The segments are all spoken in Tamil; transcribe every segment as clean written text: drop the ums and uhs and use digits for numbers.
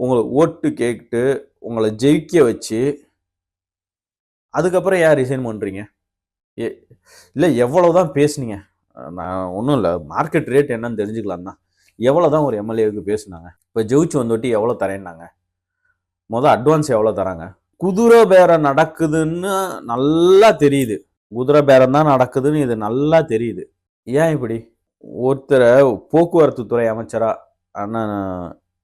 உங்களை ஓட்டு கேட்டு உங்களை ஜெயிக்க வச்சு அதுக்கப்புறம் ஏன் ரிசைன் பண்ணுறீங்க? இல்லை எவ்வளோதான் பேசுனீங்க? நான் ஒன்றும் இல்லை, மார்க்கெட் ரேட் என்னன்னு தெரிஞ்சுக்கலாம் தான். எவ்வளோ தான் ஒரு எம்எல்ஏவுக்கு பேசுனாங்க? இப்போ ஜெயிச்சு வந்துட்டு எவ்வளோ தரேன்னாங்க? அட்வான்ஸ் எவ்வளோ தராங்க? குதிரை பேரம் நடக்குதுன்னு நல்லா தெரியுது. குதிரை பேரம் தான் நடக்குதுன்னு இது நல்லா தெரியுது. ஏன் இப்படி? ஒருத்தரை போக்குவரத்து துறை அமைச்சரா அண்ணன்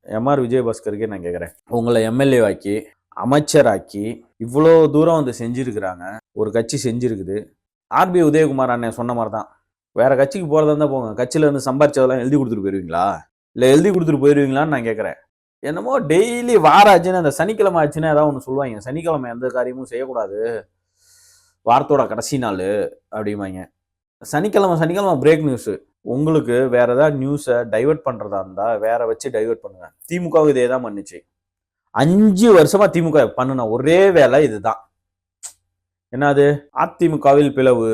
எம்ஆர் விஜயபாஸ்கருக்கே நான் கேட்குறேன், உங்களை எம்எல்ஏ ஆக்கி அமைச்சராக்கி இவ்வளோ தூரம் வந்து செஞ்சுருக்கிறாங்க, ஒரு கட்சி செஞ்சுருக்குது. ஆர்பி உதயகுமார் அண்ணன் சொன்ன மாதிரி தான், வேற கட்சிக்கு போகிறதா இருந்தால் போங்க, கட்சியில் இருந்து சம்பாரிச்சதெல்லாம் எழுதி கொடுத்துட்டு போயிடுவீங்களா? இல்லை எழுதி கொடுத்துட்டு போயிடுவீங்களான்னு நான் கேட்குறேன். என்னமோ டெய்லி வார ஆச்சுன்னா அந்த சனிக்கிழமை ஆச்சுன்னா ஏதாவது ஒன்று சொல்லுவாங்க, சனிக்கிழமை எந்த காரியமும் செய்யக்கூடாது, வாரத்தோட கடைசி நாள் அப்படிம்பாங்க. சனிக்கிழமை பிரேக் நியூஸு. உங்களுக்கு வேற ஏதாவது நியூஸை டைவெர்ட் பண்ணுறதா இருந்தால் வேற வச்சு டைவெர்ட் பண்ணுங்க. திமுகவும் இதே தான் பண்ணுச்சு. 5 வருஷமா திமுக பண்ணுன ஒரே வேலை இதுதான். என்னது? அதிமுகவில் பிளவு,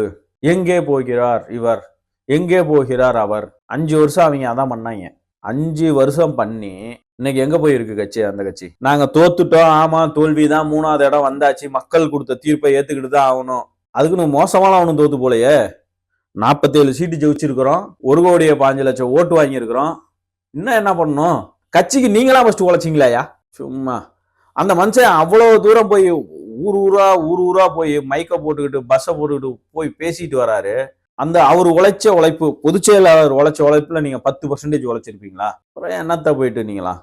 எங்கே போகிறார் இவர், எங்கே போகிறார் அவர். 5 வருஷம் அவங்க அதான் பண்ணாங்க. 5 வருஷம் பண்ணி இன்னைக்கு எங்க போயிருக்கு கட்சி? அந்த கட்சி நாங்க தோத்துட்டோம், ஆமா தோல்விதான், 3வது இடம் வந்தாச்சு, மக்கள் கொடுத்த தீர்ப்பை ஏத்துக்கிட்டு தான் ஆகணும். அதுக்குன்னு மோசமான அவனும் தோத்து போலையே. 47 சீட்டு ஜெயிச்சிருக்கிறோம், 1,05,00,000 ஓட்டு வாங்கியிருக்கிறோம். இன்னும் என்ன பண்ணணும்? கட்சிக்கு நீங்களா ஃபர்ஸ்ட் உழைச்சிங்களாயா? சும்மா அந்த மனுஷன் அவ்வளவு தூரம் போய் ஊர் ஊரா போய் மைக்க போட்டுக்கிட்டு பஸ்ஸை போட்டுக்கிட்டு போய் பேசிட்டு வராரு. அந்த அவர் உழைச்ச உழைப்பு, பொதுச் செயலாளர் உழைச்ச உழைப்புல நீங்க 10% உழைச்சிருப்பீங்களா? அப்புறம் என்னத்த போயிட்டு நீங்களா?